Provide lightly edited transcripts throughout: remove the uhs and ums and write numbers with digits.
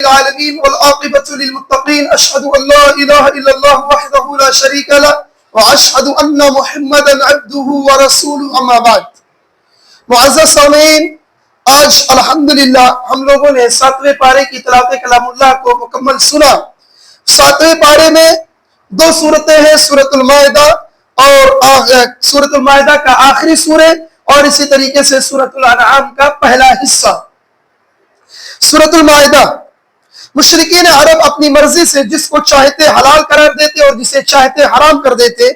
العالمين والعاقبة للمتقين أشهد أن لا إله إلا الله وحده لا شريك له وأشهد أن محمدا عبده ورسوله أما بعد. معزز سامعین، آج الحمدللہ ہم لوگوں نے 7ویں پارے کی تلاوت کلام اللہ کو مکمل سنا. 7ویں پارے میں 2 سورتیں ہیں، سورۃ المائدہ اور سورۃ المائدہ کا آخری سورہ اور اسی طریقے سے سورۃ الانعام کا پہلا حصہ. سورۃ المائدہ، مشرکین عرب اپنی مرضی سے جس کو چاہتے حلال قرار دیتے اور جسے چاہتے حرام کر دیتے.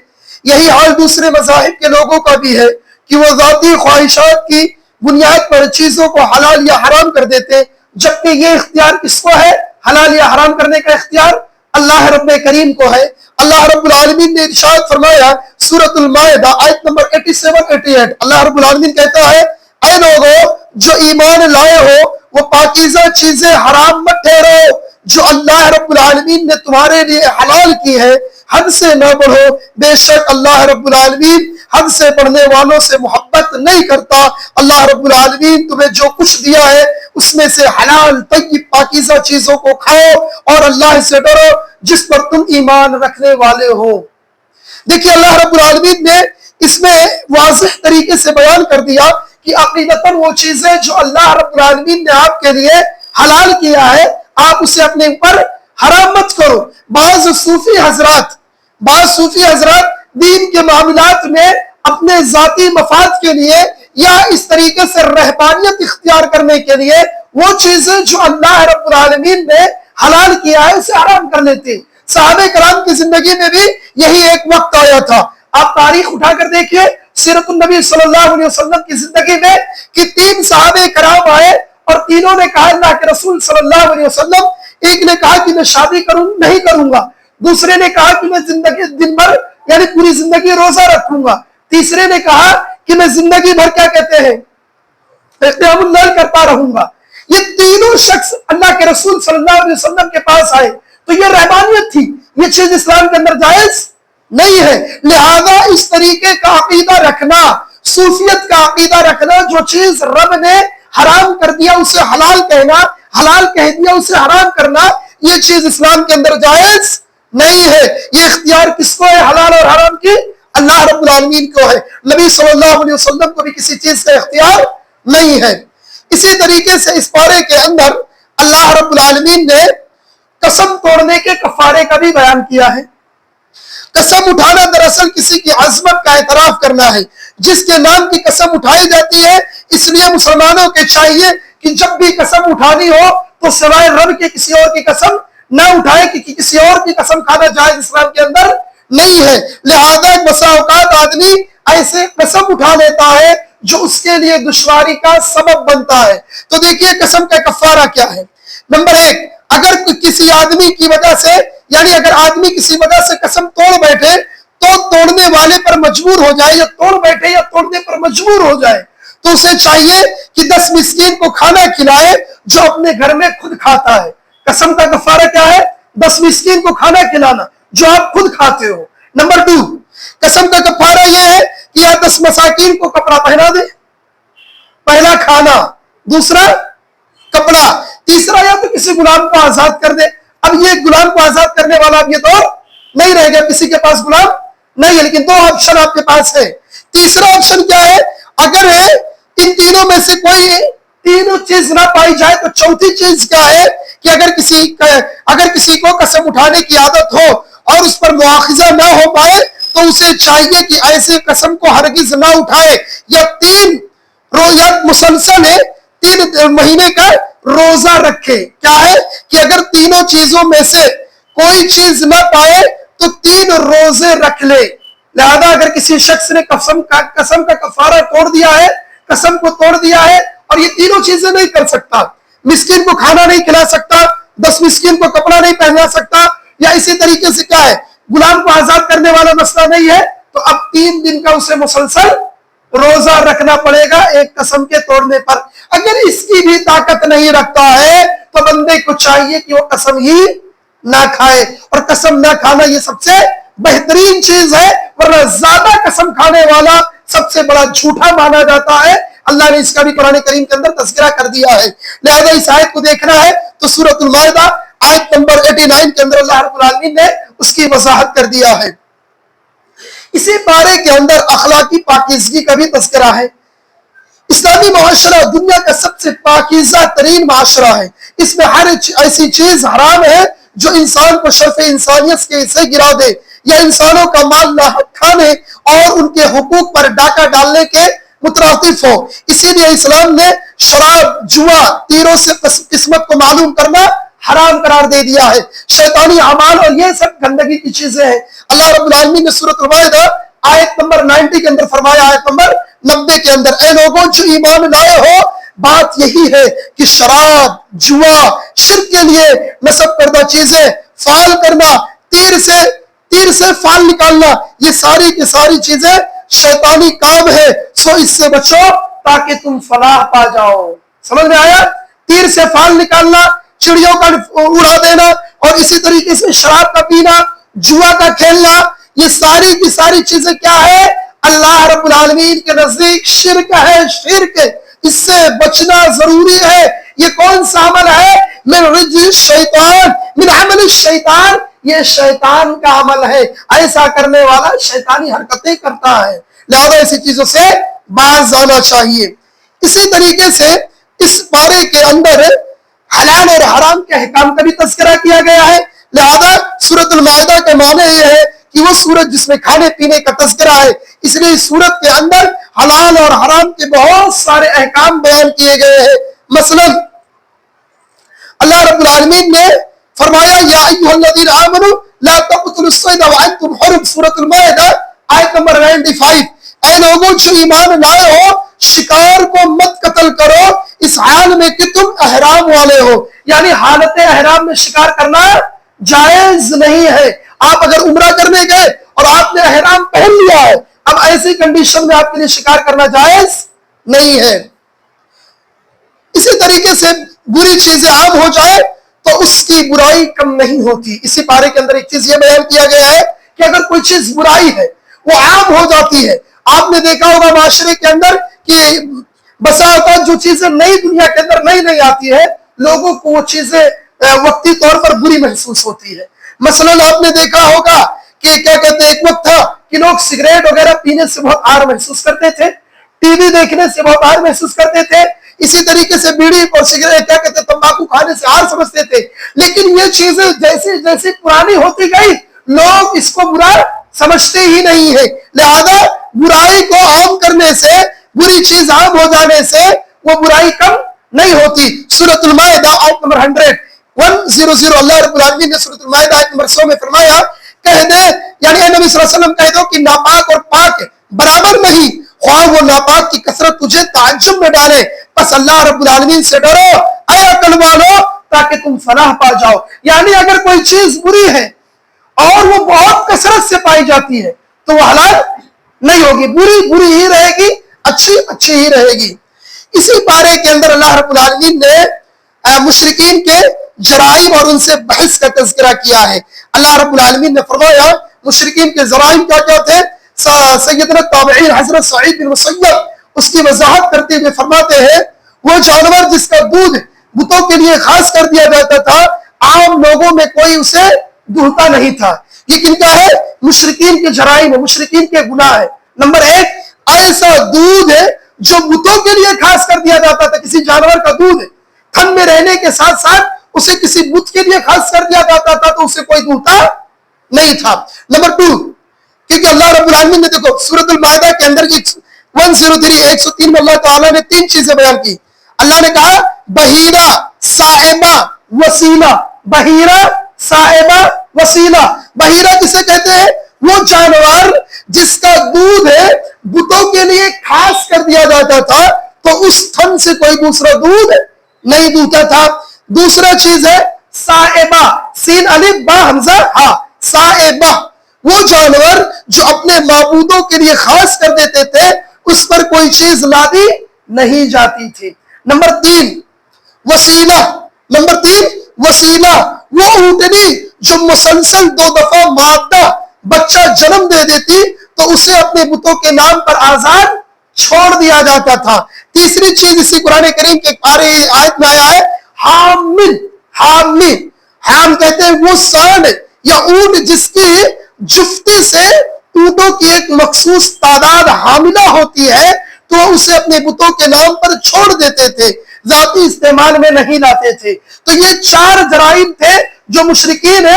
یہی حال دوسرے مذاہب کے لوگوں کا بھی ہے کہ وہ ذاتی خواہشات کی بنیاد پر چیزوں کو حلال یا حرام کر دیتے، جبکہ یہ اختیار کس کو ہے؟ حلال یا حرام کرنے کا اختیار اللہ رب کریم کو ہے. اللہ رب العالمین نے ارشاد فرمایا سورۃ المائدہ آیت نمبر 87-88، اللہ رب العالمین کہتا ہے اے لوگو جو ایمان لائے ہو وہ پاکیزہ چیزیں حرام مت ٹھہرو جو اللہ رب العالمین نے تمہارے لیے حلال کی ہے. حد سے نہ بڑھو، بے شک اللہ رب العالمین حد سے بڑھنے والوں سے محبت نہیں کرتا. اللہ رب العالمین تمہیں جو کچھ دیا ہے اس میں سے حلال طیب پاکیزہ چیزوں کو کھاؤ اور اللہ سے ڈرو جس پر تم ایمان رکھنے والے ہو. دیکھیے اللہ رب العالمین نے اس میں واضح طریقے سے بیان کر دیا کہ عقیدتاً وہ چیزیں جو اللہ رب العالمین نے آپ کے لیے حلال کیا ہے آپ اسے اپنے اوپر حرام مت کرو. بعض صوفی حضرات دین کے معاملات میں اپنے ذاتی مفاد کے لیے یا اس طریقے سے رہبانیت اختیار کرنے کے لیے وہ چیزیں جو اللہ رب العالمین نے حلال کیا ہے اسے حرام کر لیتے. صحابہ کرام کی زندگی میں بھی یہی ایک وقت آیا تھا. آپ تاریخ اٹھا کر دیکھیے سیرت النبی صلی اللہ علیہ وسلم کی زندگی میں کہ 3 صحابہ کرام آئے اور تینوں نے کہا اللہ کے رسول صلی اللہ علیہ وسلم، ایک نے کہا کہ میں شادی نہیں کروں گا، دوسرے نے کہا کہ میں زندگی دن بھر یعنی پوری زندگی روزہ رکھوں گا، تیسرے نے کہا کہ میں زندگی بھر کیا کہتے ہیں قیام اللیل کرتا رہوں گا. یہ تینوں شخص اللہ کے رسول صلی اللہ علیہ وسلم کے پاس آئے تو یہ رہبانیت تھی، یہ چیز اسلام کے اندر جائز نہیں ہے. لہذا اس طریقے کا عقیدہ رکھنا، صوفیت کا عقیدہ رکھنا، جو چیز رب نے حرام کر دیا اسے حلال کہنا، حلال کہہ دیا اسے حرام کرنا، یہ چیز اسلام کے اندر جائز نہیں ہے. یہ اختیار کس کو ہے حلال اور حرام کی؟ اللہ رب العالمین کو ہے. نبی صلی اللہ علیہ وسلم کو بھی کسی چیز کا اختیار نہیں ہے. اسی طریقے سے اس پارے کے اندر اللہ رب العالمین نے قسم توڑنے کے کفارے کا بھی بیان کیا ہے. قسم اٹھانا دراصل کسی کی عظمت کا اعتراف کرنا ہے. جس کے نام کی قسم اٹھائی جاتی ہے اس لیے مسلمانوں کے چاہیے کہ جب بھی قسم اٹھانی ہو تو سوائے رب کے کسی اور کی قسم نہ اٹھائے، کہ کسی اور کی قسم کھانا جائز اسلام کے اندر نہیں ہے. لہذا بسا اوقات آدمی ایسے قسم اٹھا لیتا ہے جو اس کے لیے دشواری کا سبب بنتا ہے. تو دیکھیے قسم کا کفارہ کیا ہے. نمبر 1، اگر کسی آدمی کی وجہ سے یعنی اگر آدمی کسی وجہ سے قسم توڑ بیٹھے تو توڑنے والے پر مجبور ہو جائے، یا توڑ بیٹھے یا توڑنے پر مجبور ہو جائے تو اسے چاہیے کہ 10 مسکین کو کھانا کھلائے جو اپنے گھر میں خود کھاتا ہے. قسم کا کفارہ کیا ہے؟ 10 مسکین کو کھانا کھلانا جو آپ خود کھاتے ہو. نمبر 2، قسم کا کفارہ یہ ہے کہ یا 10 مساکین کو کپڑا پہنا دے. پہلا کھانا، دوسرا کپڑا، تیسرا یا تو کسی غلام کو آزاد کر دے. اب یہ غلام کو آزاد کرنے والا اب یہ دور نہیں رہ گیا، کسی کے پاس غلام نہیں ہے، لیکن 2 آپشن آپ کے پاس ہے. تیسرا آپشن کیا ہے؟ اگر ان تینوں میں سے کوئی تینوں چیز نہ پائی جائے تو چوتھی چیز کیا ہے کہ اگر کسی کو قسم اٹھانے کی عادت ہو اور اس پر مواخذہ نہ ہو پائے تو اسے چاہیے کہ ایسے قسم کو ہرگز نہ اٹھائے، یا 3 مسلسل 3 مہینے کا روزہ رکھے. کیا ہے کہ اگر تینوں چیزوں میں سے کوئی چیز نہ پائے تو 3 روزے رکھ لے. لہذا اگر کسی شخص نے قسم کا کفارہ توڑ دیا ہے، قسم کو توڑ دیا ہے اور یہ تینوں چیزیں نہیں کر سکتا، مسکین کو کھانا نہیں کھلا سکتا، 10 مسکین کو کپڑا نہیں پہنا سکتا، یا اسی طریقے سے کیا ہے غلام کو آزاد کرنے والا مسئلہ نہیں ہے، تو اب 3 دن کا اسے مسلسل روزہ رکھنا پڑے گا ایک قسم کے توڑنے پر. اگر اس کی بھی طاقت نہیں رکھتا ہے تو بندے کو چاہیے کہ وہ قسم ہی نہ کھائے. اور قسم نہ کھانا یہ سب سے بہترین چیز ہے، ورنہ زیادہ قسم کھانے والا سب سے بڑا جھوٹا مانا جاتا ہے. اللہ نے اس کا بھی قرآن کریم کے اندر تذکرہ کر دیا ہے. لہذا اس آیت کو دیکھنا ہے تو سورۃ المائدہ آیت نمبر 89 کے اندر اللہ رب العالمین نے اس کی وضاحت کر دیا ہے. اسی پارے کے اندر اخلاقی پاکیزگی کا بھی تذکرہ ہے. اسلامی معاشرہ دنیا کا سب سے پاکیزہ ترین معاشرہ ہے. اس میں ہر ایسی چیز حرام ہے جو انسان کو شرف انسانیت سے گرا دے یا انسانوں کا مال ناحق کھانے اور ان کے حقوق پر ڈاکہ ڈالنے کے مترادف ہو. اسی لیے اسلام نے شراب، جوا، تیروں سے قسمت کو معلوم کرنا حرام قرار دے دیا ہے. شیطانی اعمال اور یہ سب گندگی کی چیزیں ہیں. اللہ رب العالمین نے سورۃ المائدہ آیت نمبر 90 کے اندر فرمایا، آیت نمبر 90 کے اندر، اے لوگوں جو ایمان لائے ہو، بات یہی ہے کہ شراب، جوا، شرک کے لیے نصب کردہ چیزیں، فال کرنا، تیر سے فال نکالنا، یہ ساری کی ساری چیزیں شیطانی کام ہے. سو اس سے بچو تاکہ تم فلاح پا جاؤ. سمجھ میں آیا؟ تیر سے فال نکالنا، چڑیوں کا اڑا دینا، اور اسی طریقے سے شراب کا پینا، جوا کا کھیلنا، یہ ساری کی ساری چیزیں کیا ہے؟ اللہ رب العالمین کے نزدیک شرک ہے. شرک، اس سے بچنا ضروری ہے. یہ کون سا عمل ہے؟ من رجز الشیطان، من عمل الشیطان، یہ شیطان کا عمل ہے. ایسا کرنے والا شیطانی حرکتیں کرتا ہے. لہذا ایسی چیزوں سے باز آنا چاہیے. اسی طریقے سے اس پارے کے اندر حلال اور حرام کے احکام کا بھی تذکرہ کیا گیا ہے. لہذا سورۃ المائدہ کا معنی یہ ہے کہ وہ سورت جس میں کھانے پینے کا تذکرہ ہے. اس لیے اس سورت کے اندر حلال اور حرام کے بہت سارے احکام بیان کیے گئے ہیں. مثلا اللہ رب العالمین نے فرمایا، یا ایھا الذین آمنوا لا تقتلوا الصید وانتم حرم، سورۃ المائدہ آیت نمبر 95. اے لوگوں جو ایمان لائے ہو، شکار کو مت قتل کرو اس حال میں کہ تم احرام والے ہو. یعنی حالت احرام میں شکار کرنا جائز نہیں ہے. آپ اگر عمرہ کرنے گئے اور آپ نے احرام پہن لیا ہے، اب ایسی کنڈیشن میں آپ کے لیے شکار کرنا جائز نہیں ہے. اسی طریقے سے بری چیزیں عام ہو جائے تو اس کی برائی کم نہیں ہوتی. اسی پارے کے اندر ایک چیز یہ بیان کیا گیا ہے کہ اگر کوئی چیز برائی ہے وہ عام ہو جاتی ہے. آپ نے دیکھا ہوگا معاشرے کے اندر کہ بسا اوقات جو چیزیں نئی دنیا کے اندر نئی آتی ہے، لوگوں کو وہ چیزیں وقتی طور پر بری محسوس ہوتی ہے. مثلا آپ نے دیکھا ہوگا کہ کیا کہتے ہیں، ایک وقت تھا کہ لوگ سگریٹ وغیرہ پینے سے بہت آر محسوس کرتے تھے، ٹی وی دیکھنے سے بہت آر محسوس کرتے تھے، اسی طریقے سے بیڑی اور سگریٹ کیا کہتے ہیں تمباکو کھانے سے آر سمجھتے تھے. لیکن یہ چیزیں جیسے جیسے پرانی ہوتی گئی، لوگ اس کو برا سمجھتے ہی نہیں ہے. لہذا برائی کو عام کرنے سے، بری چیز عام ہو جانے سے وہ برائی کم نہیں ہوتی. سورۃ المائدہ آیت نمبر 100 اللہ رب العالمین نے سورۃ المائدہ آیت نمبر 100 میں فرمایا، کہہ دے، یعنی اے نبی صلی اللہ علیہ وسلم کہہ دو کہ ناپاک اور پاک برابر نہیں، خواہ وہ ناپاک کی کثرت تجھے تعجب میں ڈالے، بس اللہ رب العالمین سے ڈرو اے عقل والو تاکہ تم فلاح پا جاؤ. یعنی اگر کوئی چیز بری ہے اور وہ بہت کثرت سے پائی جاتی ہے تو وہ حلال نہیں ہوگی، بری بری ہی رہے گی، اچھی اچھی ہی رہے گی. اسی پارے کے اندر اللہ رب العالمین نے مشرکین کے جرائم اور ان سے بحث کا تذکرہ کیا ہے. اللہ رب العالمین نے فرمایا مشرکین کے جرائم کیا کیا تھے. سیدنا تابعین حضرت سعید بن مسیب اس کی وضاحت کرتے ہوئے فرماتے ہیں، وہ جانور جس کا دودھ بتوں کے لیے خاص کر دیا جاتا تھا، عام لوگوں میں کوئی اسے دہتا نہیں تھا. یہ کن کا ہے؟ مشرکین کے جرائم ہے، مشرکین کے گناہ ہے. نمبر 1، ایسا دودھ ہے جو بتوں کے لیے خاص کر دیا جاتا تھا. کسی جانور کا دودھ تھن میں رہنے کے ساتھ ساتھ اسے کسی بت کے لیے خاص کر دیا جاتا تھا تو اسے کوئی دہتا نہیں تھا. نمبر 2، کیونکہ اللہ رب العالمین نے دیکھو سورۃ المائدہ کے اندر 103 میں اللہ تعالیٰ نے 3 چیزیں بیان کی. اللہ نے کہا بحیرہ، صائبہ، وسیلہ. بحیرہ، صائبہ، وسیلہ. بحیرہ کسے کہتے ہیں؟ وہ جانور جس کا دودھ ہے بتوں کے لیے خاص کر دیا جاتا تھا تو اس تھن سے کوئی دوسرا دودھ نہیں دوتا تھا. دوسرا چیز ہے صائبہ، سین الف با حمزہ ہا، صائبہ. وہ جانور جو اپنے معبودوں کے لیے خاص کر دیتے تھے، اس پر کوئی چیز لادی نہیں جاتی تھی. نمبر 3، وسیلہ. نمبر 3، وسیلہ. وہ اونٹنی جو مسلسل 2 دفعہ مادہ بچہ جنم دے دیتی تو اسے اپنے بتوں کے نام پر آزاد چھوڑ دیا جاتا تھا. تیسری چیز اسی قرآن کریم کے آیت میں آیا ہے حامل. حامل حام کہتے ہیں وہ سان یا اونٹ جس کی جفتی سے اونٹوں کی ایک مخصوص تعداد حاملہ ہوتی ہے تو اسے اپنے بتوں کے نام پر چھوڑ دیتے تھے, ذاتی استعمال میں نہیں لاتے تھے. تو یہ 4 جرائم تھے جو مشرکین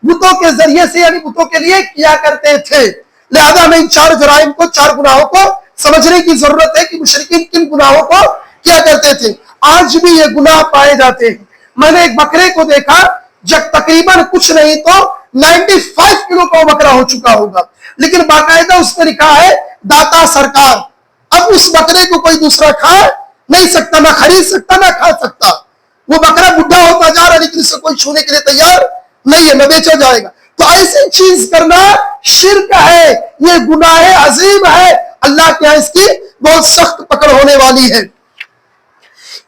بتوں کے ذریعے سے یعنی بتوں کے لیے کیا کرتے تھے. لہذا ہمیں ان 4 جرائم کو 4 گناہوں کو سمجھنے کی ضرورت ہے کہ مشرکین کن گناہوں کو کیا کرتے تھے. آج بھی یہ گناہ پائے جاتے ہیں. میں نے ایک بکرے کو دیکھا جب تقریباً کچھ نہیں تو 95 کلو کا بکرا ہو چکا ہوگا, لیکن باقاعدہ اس میں لکھا ہے داتا سرکار. اب اس بکرے کو کوئی دوسرا کھا نہیں سکتا, نہ خرید سکتا نہ کھا سکتا. وہ بکرا بڈھا ہوتا جا رہا ہے لیکن اسے کوئی چھونے کے لیے تیار نہیں ہے, نہ بیچا جائے گا. تو ایسی چیز کرنا شرک ہے, یہ گناہ عظیم ہے. اللہ کے یہاں اس کی بہت سخت پکڑ ہونے والی ہے.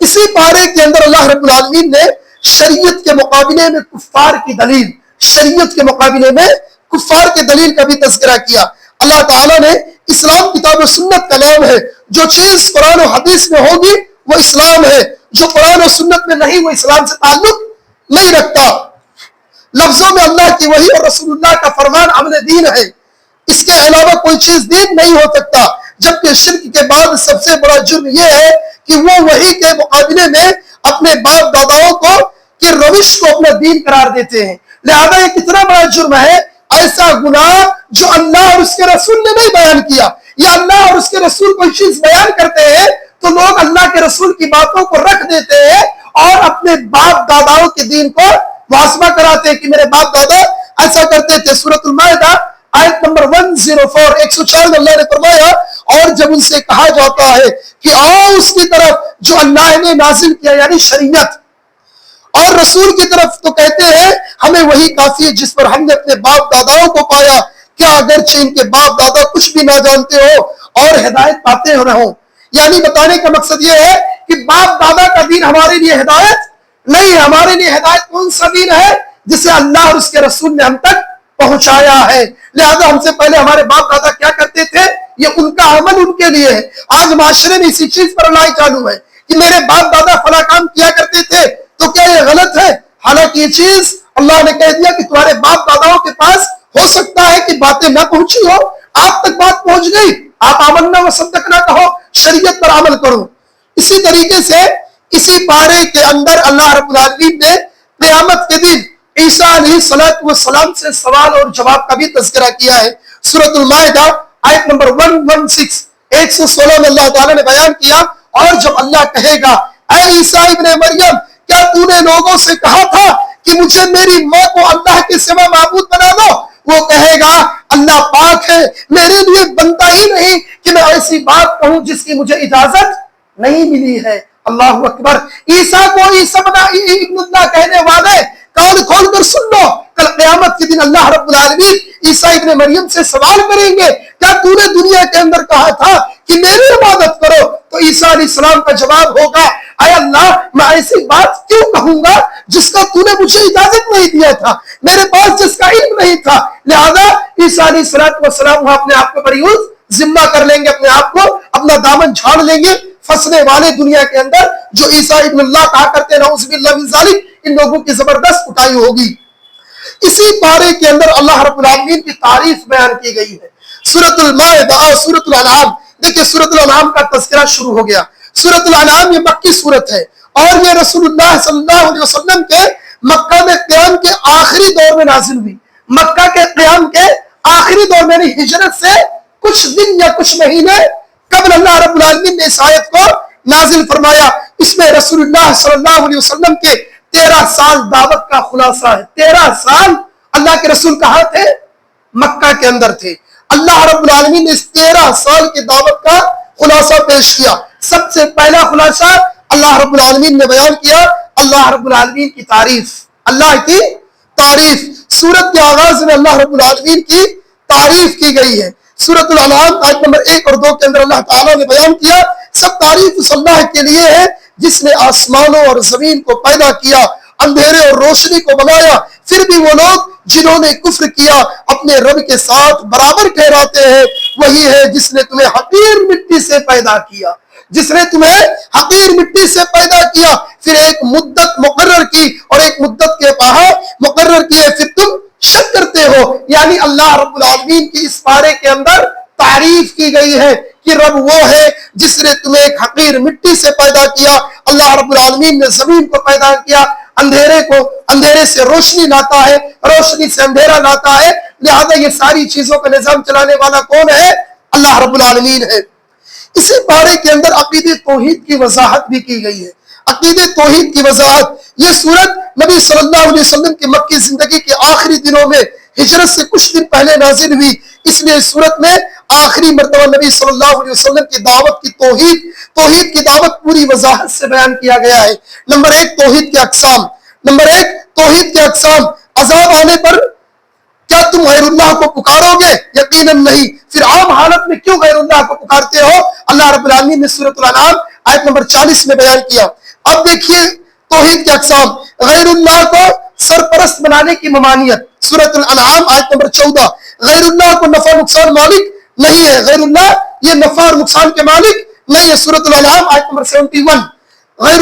اسی پارے کے اندر اللہ رب العالمین نے شریعت کے مقابلے میں کفار کی دلیل, شریعت کے مقابلے میں کفار کے دلیل کا بھی تذکرہ کیا. اللہ تعالیٰ نے اسلام کتاب و سنت کا نام ہے. جو چیز قرآن و حدیث میں ہوگی وہ اسلام ہے, جو قرآن و سنت میں نہیں وہ اسلام سے تعلق نہیں رکھتا. لفظوں میں اللہ کی وحی اور رسول اللہ کا فرمان عمل دین ہے. اس کے علاوہ کوئی چیز دین نہیں ہو سکتا. جبکہ شرک کے بعد سب سے بڑا جرم یہ ہے کہ وہ وحی کے مقابلے میں اپنے باپ داداؤں کو کی روش کو اپنا دین قرار دیتے ہیں. لہذا یہ کتنا بڑا جرم ہے, ایسا گناہ جو اللہ اور اس کے رسول نے نہیں بیان کیا. یا اللہ اور اس کے رسول کوئی چیز بیان کرتے ہیں تو لوگ اللہ کے رسول کی باتوں کو رکھ دیتے ہیں اور اپنے باپ داداؤں کے دین کو واسمہ کراتے ہیں کہ میرے باپ دادا ایسا کرتے تھے. سورۃ المائدہ آیت نمبر 104 104 میں اللہ نے فرمایا, اور جب ان سے کہا جاتا ہے کہ آؤ اس کی طرف جو اللہ نے نازل کیا یعنی شریعت اور رسول کی طرف, تو کہتے ہیں ہمیں وہی کافی ہے جس پر ہم نے اپنے باپ داداؤں کو پایا. کیا اگرچہ ان کے باپ دادا کچھ بھی نہ جانتے ہو اور ہدایت پاتے نہ ہو. یعنی بتانے کا مقصد یہ ہے کہ باپ دادا کا دین ہمارے لیے ہدایت نہیں ہے. ہمارے لیے ہدایت کون سا دین ہے جسے اللہ اور اس کے رسول نے ہم تک پہنچایا ہے. لہذا ہم سے پہلے ہمارے باپ دادا کیا کرتے تھے یہ ان کا عمل ان کے لیے ہے. آج معاشرے میں اسی چیز پر لڑائی چالو ہے کہ میرے باپ دادا فلاں کام کیا کرتے تھے تو کیا یہ غلط ہے. حالانکہ یہ چیز اللہ نے کہہ دیا کہ تمہارے باپ داداؤں کے پاس ہو سکتا ہے کہ باتیں نہ پہنچی ہو, آپ تک بات پہنچ گئی, آپ آمنا و صدقنا کہو, شریعت پر عمل کرو. اسی طریقے سے اسی پارے کے اندر اللہ رب العالمین نے قیامت کے دن عیسیٰ علیہ السلام سے سوال اور جواب کا بھی تذکرہ کیا ہے. سورۃ المائدہ آیت نمبر 116 116 میں اللہ تعالیٰ نے بیان کیا, اور جب اللہ کہے گا اے عیسیٰ ابن مریم کیا تو نے لوگوں سے کہا تھا کہ مجھے میری ماں کو اللہ کے سوا معبود بنا دو, وہ کہے گا اللہ پاک ہے, میرے لیے بنتا ہی نہیں کہ میں ایسی بات کہوں جس کی مجھے اجازت نہیں ملی ہے. اللہ اکبر. عیسیٰ کو عیسیٰ ابن اللہ کہنے والے کان کھول کر سن لو, کل قیامت کے دن اللہ رب العالمین عیسیٰ ابن مریم سے سوال کریں گے کیا تو نے دنیا کے اندر کہا تھا کہ میری عبادت کرو, تو عیسیٰ علیہ السلام کا جواب ہوگا اے اللہ میں ایسی بات کیوں کہوں گا جس کا تو نے مجھے اجازت نہیں دیا تھا, میرے پاس جس کا علم نہیں تھا. لہذا عیسیٰ علیہ السلام اپنے آپ کو بڑی ذمہ کر لیں گے, اپنے آپ کو اپنا دامن جھاڑ لیں گے. فسنے والے دنیا کے اندر جو عیسیٰ ابن اللہ کہا کرتے نعوذ باللہ من ذالک, ان لوگوں کی زبردست کٹائی ہوگی. اسی پارے کے اندر اللہ رب العالمین کی تعریف بیان کی گئی ہے. سورۃ المائدہ اور سورۃ الانعام, دیکھیں سورۃ الانعام کا تذکرہ شروع ہو گیا. سورۃ الانعام یہ مکی سورت ہے اور یہ رسول اللہ صلی اللہ علیہ وسلم کے مکہ میں قیام کے آخری دور میں نازل ہوئی. مکہ کے قیام کے آخری دور میں, ہجرت سے کچھ دن یا کچھ مہینے قبل اللہ رب العالمین نے اس آیت کو نازل فرمایا. اس میں رسول اللہ صلی اللہ علیہ وسلم کے 13 سال دعوت کا خلاصہ ہے. 13 سال اللہ کے رسول کہاں تھے؟ مکہ کے اندر تھے. اللہ رب العالمین نے اس 13 سال کی دعوت کا خلاصہ پیش کیا. سب سے پہلا خلاصہ اللہ رب العالمین نے بیان کیا اللہ رب العالمین کی تعریف, اللہ کی تعریف. سورت کے آغاز میں اللہ رب العالمین کی تعریف کی گئی ہے. سورۃ الانعام آیت نمبر 1 اور 2 کے اندر اللہ تعالیٰ نے بیان کیا سب تعریف اس اللہ کے لیے ہے جس نے آسمانوں اور زمین کو پیدا کیا, اندھیرے اور روشنی کو بنایا. پھر بھی وہ لوگ جنہوں نے کفر کیا اپنے رب کے ساتھ برابر ٹھہراتے ہیں. وہی ہے جس نے تمہیں حقیر مٹی سے پیدا کیا, جس نے تمہیں حقیر مٹی سے پیدا کیا، پھر ایک مدت مقرر کی اور ایک مدت کے بعد مقرر کیے، پھر تم شک کرتے ہو۔ یعنی اللہ رب العالمین کی اس پارے کے اندر تعریف کی گئی ہے کہ رب وہ ہے جس نے تمہیں ایک حقیر مٹی سے پیدا کیا۔ اللہ رب العالمین نے زمین کو پیدا کیا، اندھیرے سے روشنی لاتا ہے، روشنی سے اندھیرا لاتا ہے، لہذا یہ ساری چیزوں کا نظام چلانے والا کون ہے؟ اللہ رب العالمین ہے۔ اسی پارے کے اندر عقید توحید کی وضاحت بھی کی گئی ہے۔ عقید توحید کی وضاحت، یہ سورت نبی صلی اللہ علیہ وسلم کی مکی زندگی کے آخری دنوں میں ہجرت سے کچھ دن پہلے نازل ہوئی، اس لیے اس سورت میں آخری مرتبہ نبی صلی اللہ علیہ وسلم کی دعوت کی توحید کی دعوت پوری وضاحت سے بیان کیا گیا ہے۔ نمبر ایک، توحید کے اقسام۔ عذاب آنے پر کیا تم غیر اللہ کو پکارو گے؟ یقیناً نہیں۔ پھر عام حالت میں کیوں غیر اللہ کو پکارتے ہو؟ اللہ رب العالمین نے سورۃ الانعام آیت نمبر 40 میں بیان کیا۔ اب دیکھیے توحید کے اقسام۔ غیر اللہ کو سرپرست بنانے کی ممانعت، سورۃ الانعام آیت نمبر 14۔ غیر اللہ کو نفع نقصان مالک نہیں ہے، غیر اللہ یہ نفع اور نقصان کے مالک نہیں ہے، سورۃ الانعام آیت نمبر 71۔ غیر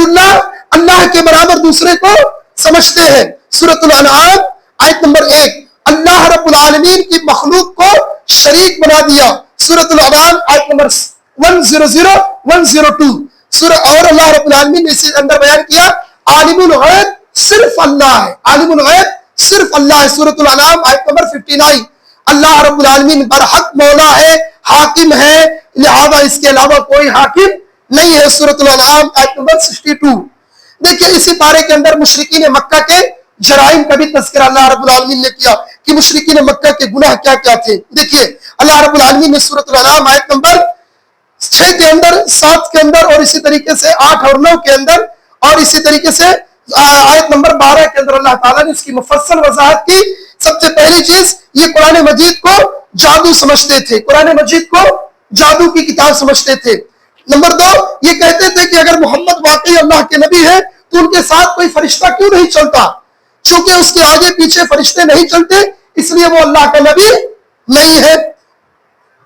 اللہ کے برابر دوسرے کو سمجھتے ہیں، سورۃ الانعام آیت نمبر 1۔ اللہ رب العالمین کی مخلوق کو شریک بنا دیا، سورۃ الانعام آیت نمبر 100 102۔ اور اللہ رب العالمین نے اسی اندر بیان کیا عالم الغیب صرف اللہ ہے، عالم الغیب صرف اللہ ہے، سورۃ الانعام آیت نمبر 59۔ اللہ رب العالمین برحق مولا ہے، حاکم ہے، لہذا اس کے علاوہ کوئی حاکم نہیں ہے، سورۃ الانعام آیت نمبر 62۔ دیکھیے اسی پارے کے اندر مشرکین مکہ کے جرائم کا بھی تذکرہ اللہ رب العالمین نے کیا کہ مشرکین مکہ کے گناہ کیا کیا تھے۔ دیکھیے اللہ رب العالمین نے سورۃ الانعام آیت نمبر 6 کے اندر، 7 کے اندر، اور اسی طریقے سے 8 اور 9 کے اندر، اور اسی طریقے سے آیت نمبر 12 کے اندر اللہ تعالیٰ نے اس کی مفصل وضاحت کی۔ سب سے پہلی چیز، یہ قرآن مجید کو جادو سمجھتے تھے، قرآن مجید کو جادو کی کتاب سمجھتے تھے۔ نمبر 2، یہ کہتے تھے کہ اگر محمد واقعی اللہ کے نبی ہے تو ان کے ساتھ کوئی فرشتہ کیوں نہیں چلتا؟ چونکہ اس کے آگے پیچھے فرشتے نہیں چلتے، اس لیے وہ اللہ کا نبی نہیں ہے۔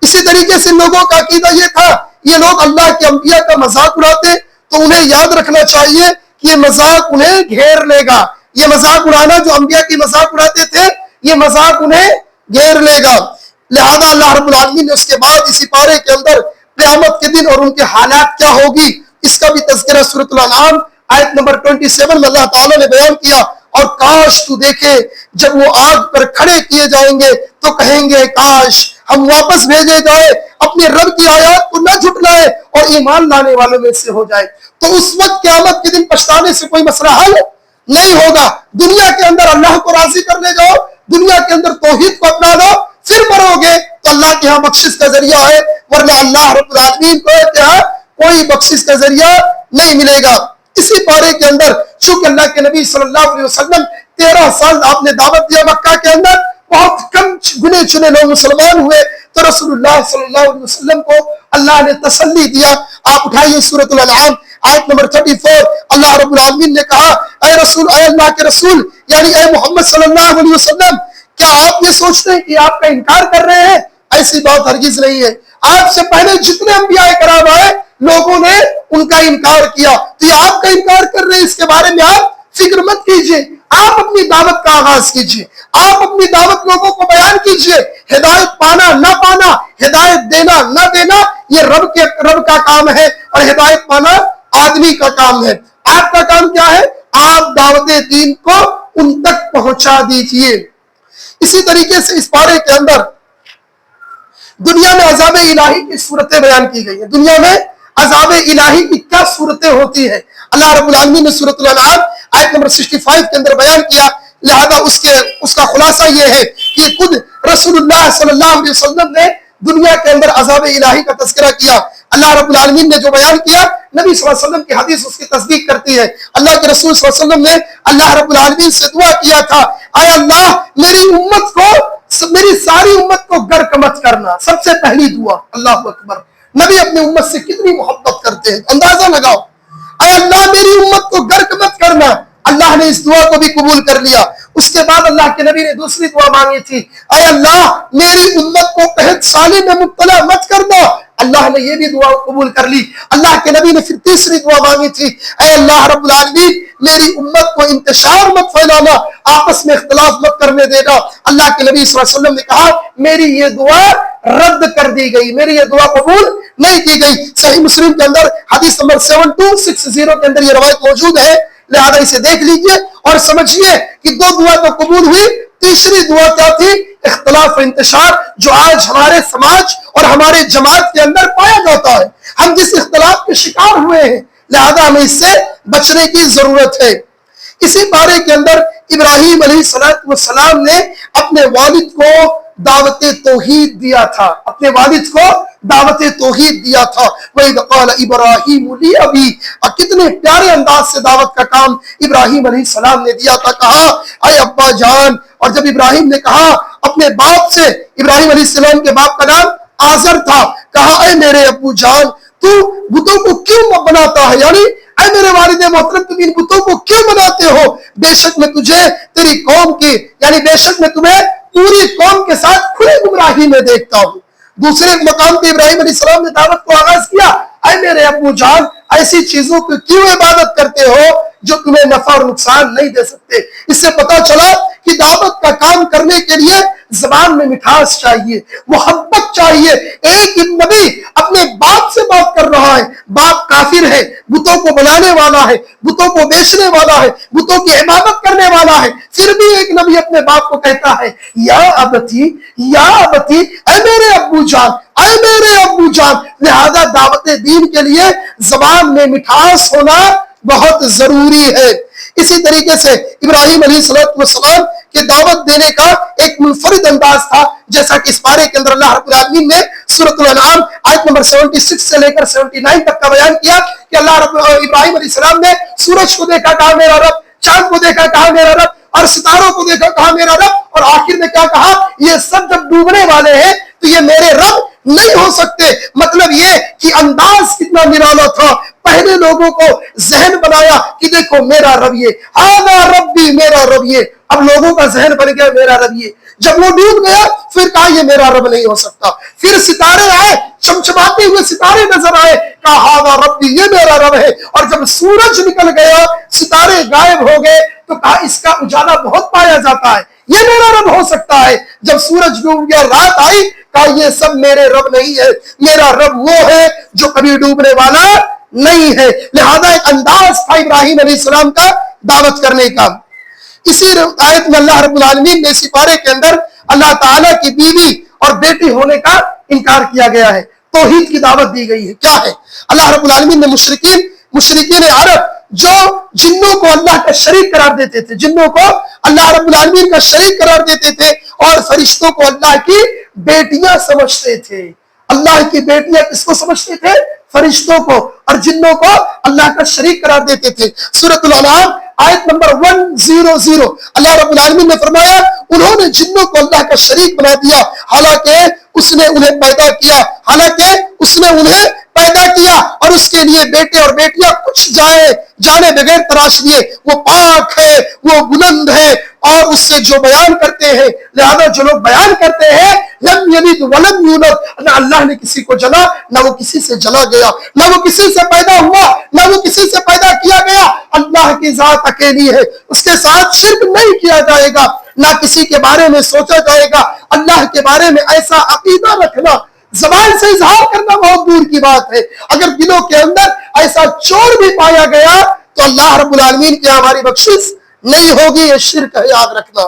اسی طریقے سے لوگوں کا عقیدہ یہ تھا، یہ لوگ اللہ کے انبیاء کا مذاق اڑاتے تو انہیں یاد رکھنا چاہیے کہ یہ مذاق انہیں گھیر لے گا، یہ مذاق اڑانا جو انبیاء کی مذاق اڑاتے تھے، یہ مذاق انہیں گھیر لے گا۔ لہذا اللہ رب العالمین نے اس کے بعد اسی پارے کے اندر قیامت کے دن اور ان کے حالات کیا ہوگی اس کا بھی تذکرہ سورۃ الانعام آیت نمبر 27 میں اللہ تعالیٰ نے بیان کیا۔ اور کاش تو دیکھے جب وہ آگ پر کھڑے کیے جائیں گے تو کہیں گے کاش ہم واپس بھیجے جائے، اپنے رب کی آیات کو نہ جھٹلائے اور ایمان لانے والوں میں سے ہو جائے۔ تو اس وقت قیامت کے دن پچھتانے سے کوئی مسئلہ حل نہیں ہوگا۔ دنیا کے اندر اللہ کو راضی کر لے جاؤ، دنیا کے اندر توحید کو اپنا لو، پھر مرو گے تو اللہ کے ہاں بخشش کا ذریعہ ہے، ورنہ اللہ رب العالمین کو کے ہاں کوئی بخشش کا ذریعہ نہیں ملے گا۔ اسی پارے کے اندر چونکہ اللہ کے نبی صلی اللہ علیہ وسلم 13 سال آپ نے دعوت دیا مکہ کے اندر، بہت کم گنے چنے لوگ مسلمان ہوئے، تو رسول اللہ صلی اللہ علیہ وسلم کو اللہ نے تسلی دیا۔ آپ اٹھائیے سورۃ الانعام آیت نمبر 34۔ اللہ رب العالمین نے کہا اے رسول، اے اللہ کے رسول، یعنی اے محمد صلی اللہ علیہ وسلم، کیا آپ یہ سوچتے ہیں کہ آپ کا انکار کر رہے ہیں؟ ایسی بات ہرگز نہیں ہے۔ آپ سے پہلے جتنے انبیاء کرام آئے لوگوں نے ان کا انکار کیا، تو یہ آپ کا انکار کر رہے ہیں، اس کے بارے میں آپ فکر مت کیجئے، آپ اپنی دعوت کا آغاز کیجئے، آپ اپنی دعوت لوگوں کو بیان کیجئے۔ ہدایت پانا نہ پانا، ہدایت دینا نہ دینا، یہ رب کا کام ہے، اور ہدایت پانا آدمی کا کام ہے۔ آپ کا کام کیا ہے؟ آپ دعوت دین کو ان تک پہنچا دیجئے۔ اسی طریقے سے اس پارے کے اندر دنیا میں عذاب الہی کی صورتیں بیان کی گئی ہیں۔ دنیا میں عذاب الہی کی کیا صورتیں ہوتی ہیں؟ اللہ رب العالمین نے سورۃ الانعام آیت نمبر 65 کے اندر بیان کیا۔ لہذا اس کا خلاصہ یہ ہے کہ خود رسول اللہ صلی اللہ علیہ وسلم نے دنیا کے اندر عذاب الہی کا تذکرہ کیا۔ اللہ رب العالمین نے جو بیان کیا، نبی صلی اللہ علیہ وسلم کی حدیث اس کی تصدیق کرتی ہے۔ اللہ کے رسول صلی اللہ علیہ وسلم نے اللہ رب العالمین سے دعا کیا تھا، اے اللہ میری ساری امت کو غرق مت کرنا۔ سب سے پہلی دعا، اللہ اکبر، نبی اپنے امت سے کتنی محبت کرتے ہیں، اندازہ لگاؤ۔ اے اللہ میری امت کو غرق مت کرنا۔ اللہ نے اس دعا کو بھی قبول کر لیا۔ اس کے بعد اللہ کے نبی نے دوسری دعا مانگی تھی، اے اللہ میری امت کو قحط سالی میں مبتلا مت کرنا۔ اللہ نے یہ بھی دعا قبول کر لی. اللہ کے نبی نے پھر تیسری دعا مانگی تھی, اے اللہ رب العالمین میری امت کو انتشار مت پھیلانا, آپس میں اختلاف مت کرنے دینا. اللہ کے نبی صلی اللہ علیہ وسلم نے کہا میری یہ دعا رد کر دی گئی, میری یہ دعا قبول نہیں کی گئی. صحیح مسلم کے اندر حدیث نمبر 7260 کے اندر یہ روایت موجود ہے, لہذا اسے دیکھ لیجئے اور سمجھیے کہ دو دعا تو قبول ہوئی, تیسری دعا کیا تھی؟ اختلاف و انتشار, جو آج ہمارے سماج اور ہمارے جماعت کے اندر پایا جاتا ہے. ہم جس اختلاف کے شکار ہوئے ہیں, لہذا ہمیں اس سے بچنے کی ضرورت ہے. اسی پارے کے اندر ابراہیم علیہ السلام نے اپنے والد کو دعوت توحید دیا تھا, اپنے والد کو دعوت توحید دیا تھا. وَإِذْ قَالَ إِبْرَاهِيمُ لِأَبِيهِ, اور کتنے پیارے انداز سے دعوت کا کام ابراہیم علیہ السلام نے دیا تھا. کہا اے ابا جان, اور جب ابراہیم نے کہا اپنے باپ سے, ابراہیم علیہ السلام کے باپ کا نام آزر تھا, کہا اے میرے ابو جان تو بتوں کو کیوں بناتا ہے, یعنی اے میرے والد محترم تم ان بتوں کو کیوں بناتے ہو؟ بے شک میں تجھے تیری قوم کی, یعنی بے شک میں تمہیں پوری قوم کے ساتھ کھلی گمراہی میں دیکھتا ہوں. دوسرے مقام پہ ابراہیم علیہ السلام نے دعوت کو آغاز کیا, اے میرے ابو جان ایسی چیزوں کی کیوں عبادت کرتے ہو جو تمہیں نفع اور نقصان نہیں دے سکتے. اس سے پتا چلا کہ دعوت کا کام کرنے کے لیے زبان میں مٹھاس چاہیے, محبت چاہیے. ایک نبی اپنے باپ سے بات کر رہا ہے, باپ کافر ہے, بتوں کو بنانے والا ہے, بتوں کو بیچنے والا ہے, بتوں کی عبادت کرنے والا ہے, پھر بھی ایک نبی اپنے باپ کو کہتا ہے یا ابتی, یا ابتی, اے میرے ابو جان, اے میرے ابو جان. لہذا دعوت دین کے لیے زبان میں مٹھاس ہونا بہت ضروری ہے. اسی طریقے سے ابراہیم علیہ السلام کے دعوت دینے کا ایک منفرد انداز تھا, جیسا کہ اس پارے کے اندر اللہ رب العالمین نے سورۃ الانعام آیت نمبر 76 سے لے کر 79 تک کا بیان کیا کہ اللہ رب ابراہیم علیہ السلام نے سورج کو دیکھا, کہا میرا رب, چاند کو دیکھا, کہا میرا رب, اور ستاروں کو دیکھا, کہا میرا رب, اور آخر میں کیا کہا, یہ سب جب ڈوبنے والے ہیں تو یہ میرے رب نہیں ہو سکتے. مطلب یہ کہ انداز کتنا نرالا تھا. پہلے لوگوں کو ذہن بنایا کہ دیکھو میرا رب یہ, ہاذا ربی, میرا رب یہ. اب لوگوں کا ذہن بن گیا میرا رب یہ. جب وہ ڈوب گیا پھر کہا یہ میرا رب نہیں ہو سکتا. پھر ستارے آئے, چمچماتے ہوئے ستارے نظر آئے, کہا ہاذا ربی, یہ میرا رب ہے. اور جب سورج نکل گیا, ستارے غائب ہو گئے, تو کہا اس کا اجالا بہت پایا جاتا ہے, یہ میرا رب ہو سکتا ہے. جب سورج ڈوب گیا, رات آئی, کہا یہ سب میرے رب نہیں ہے, میرا رب وہ ہے جو کبھی ڈوبنے والا نہیں ہے. لہذا ایک انداز تھا ابراہیم علیہ السلام کا دعوت کرنے کا. اسی آیت میں اللہ رب العالمین نے اسی پارے کے اندر اللہ تعالیٰ کی بیوی اور بیٹی ہونے کا انکار کیا گیا ہے, توحید کی دعوت دی گئی ہے. کیا ہے؟ اللہ رب العالمین نے مشرکین عرب جو جنوں کو اللہ کا شریک قرار دیتے تھے, جنوں کو اللہ رب العالمین کا شریک قرار دیتے تھے, اور فرشتوں کو اللہ کی بیٹیاں سمجھتے تھے. اللہ کی بیٹیاں کس کو سمجھتے تھے؟ فرشتوں کو, اور جنوں کو اللہ کا شریک قرار دیتے تھے. سورۃ الانعام آیت نمبر 100 اللہ رب العالمین نے فرمایا انہوں نے جنوں کو اللہ کا شریک بنا دیا, حالانکہ اس نے انہیں پیدا کیا, اور اس کے لیے بیٹے اور بیٹیاں کچھ جانے بغیر تراش دیے. وہ پاک ہے, وہ بلند ہے, اور اس سے جو بیان کرتے ہیں, لہذا جو لوگ بیان کرتے ہیں لم یلد ولم یولد, نہ اللہ نے کسی کو جلا, نہ وہ کسی سے جلا گیا, نہ وہ کسی سے پیدا ہوا, نہ وہ کسی سے پیدا کیا گیا. اللہ کی ذات اکیلی ہے, اس کے ساتھ شرک نہیں کیا جائے گا, نہ کسی کے بارے میں سوچا جائے گا. اللہ کے بارے میں ایسا عقیدہ رکھنا, زبان سے اظہار کرنا بہت دور کی بات ہے. اگر دلوں کے اندر ایسا چور بھی پایا گیا تو اللہ رب العالمین کی ہماری بخشش نہیں ہوگی. یہ شرک ہے, یاد رکھنا.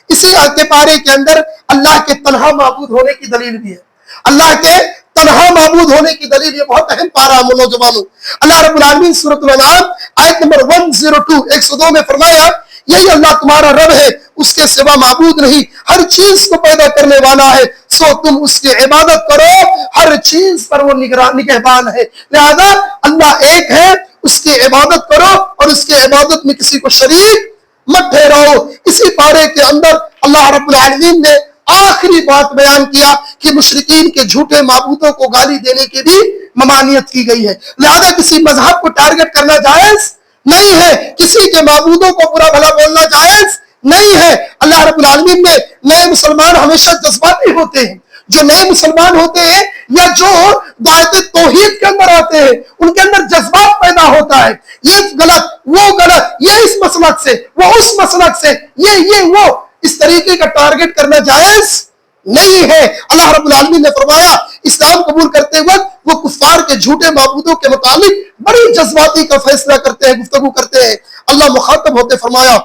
اسی کے پارے کے اندر اللہ کے تنہا معبود ہونے کی دلیل بھی ہے. اللہ کے تنہا معبود ہونے کی دلیل, یہ بہت اہم پارا ہے نوجوانوں. اللہ رب العالمین سورۃ الانعام آیت نمبر 102 میں فرمایا یہی اللہ تمہارا رب ہے, اس کے سوا معبود نہیں, ہر چیز کو پیدا کرنے والا ہے, سو تم اس کی عبادت کرو, ہر چیز پر وہ نگہبان ہے. لہذا اللہ ایک ہے, اس کی عبادت کرو, اور اس کی عبادت میں کسی کو شریک مت ٹھہراؤ. اسی پارے کے اندر اللہ رب العالمین نے آخری بات بیان کیا کہ مشرکین کے جھوٹے معبودوں کو گالی دینے کی بھی ممانعت کی گئی ہے. لہذا کسی مذہب کو ٹارگٹ کرنا جائز نہیں ہے, کسی کے معبودوں کو برا بھلا بولنا جائز نہیں ہے. اللہ رب العالمین نے نئے مسلمان ہمیشہ جذباتی ہوتے ہیں, جو نئے مسلمان ہوتے ہیں یا جو دعوت توحید کے اندر آتے ہیں ان کے اندر جذبات پیدا ہوتا ہے، یہ غلط وہ غلط، یہ اس مسلک سے وہ اس مسلک سے، یہ وہ، اس طریقے کا ٹارگٹ کرنا جائز نہیں ہے۔ اللہ رب العالمین نے فرمایا اسلام قبول کرتے وقت وہ کفار کے جھوٹے معبودوں کے متعلق بڑی جذباتی کا فیصلہ کرتے ہیں، گفتگو کرتے ہیں۔ اللہ مخاطب ہوتے فرمایا،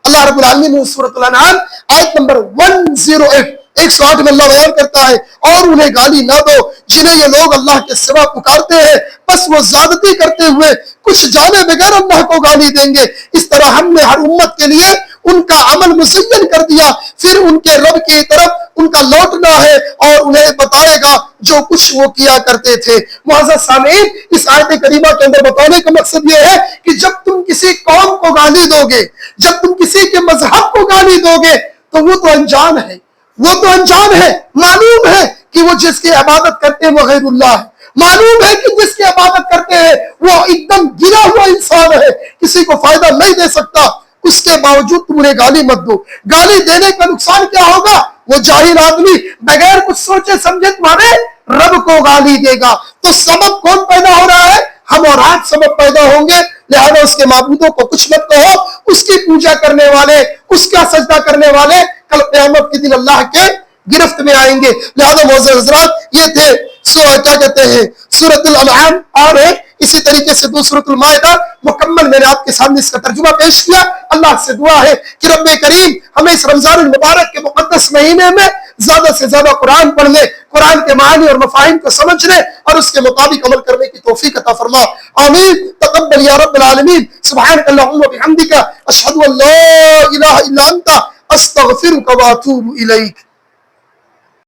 اللہ رب العالمین نے سورۃ الانعام آیت نمبر 108 میں اللہ بیان کرتا ہے، اور انہیں گالی نہ دو جنہیں یہ لوگ اللہ کے سوا پکارتے ہیں، بس وہ زیادتی کرتے ہوئے کچھ جانے بغیر اللہ کو گالی دیں گے۔ اس طرح ہم نے ہر امت کے لیے ان کا عمل مزین کر دیا، پھر ان کے رب کی طرف ان کا لوٹنا ہے اور انہیں بتائے گا جو کچھ وہ کیا کرتے تھے۔ معزز سامعین، اس آیت کریمہ کے اندر بتانے کا مقصد یہ ہے کہ جب تم کسی قوم کو گالی دو گے، جب تم کسی کے مذہب کو گالی دو گے تو وہ تو انجان ہے، وہ تو انجان ہے، معلوم ہے کہ وہ جس کی عبادت کرتے ہیں وہ غیر اللہ ہے، معلوم ہے کہ جس کی عبادت کرتے ہیں وہ ایک دم گرا ہوا انسان ہے، کسی کو فائدہ نہیں دے سکتا، اس کے باوجود تم انہیں گالی مت دو۔ گالی دینے کا نقصان کیا ہوگا؟ وہ جاہل آدمی بغیر کچھ سوچے سمجھے تمہارے رب کو گالی دے گا۔ تو سبب کون پیدا ہو رہا ہے؟ ہم اور آج سبب پیدا ہوں گے، لہذا اس کے معبودوں کو کچھ مت کہو، اس کی پوجا کرنے والے، اس کا سجدہ کرنے والے کل قیامت کے دن اللہ کے گرفت میں آئیں گے۔ لہذا معزز حضرات، یہ تھے کیا کہتے ہیں سورۃ الانعام، اور اسی طریقے سے سورۃ المائدہ مکمل میں نے آپ کے سامنے اس کا ترجمہ پیش کیا۔ اللہ سے دعا ہے کہ رب کریم ہمیں اس رمضان المبارک کے مقدس مہینے میں زیادہ سے زیادہ قرآن پڑھنے، قرآن کے معانی اور مفاہیم کو سمجھنے اور اس کے مطابق عمل کرنے کی توفیق عطا فرما۔ آمین۔ تقبل یا رب العالمین۔ سبحانک اللہم و بحمدک، اشہد ان لا الہ الا انت، استغفرک و اتوب الیک۔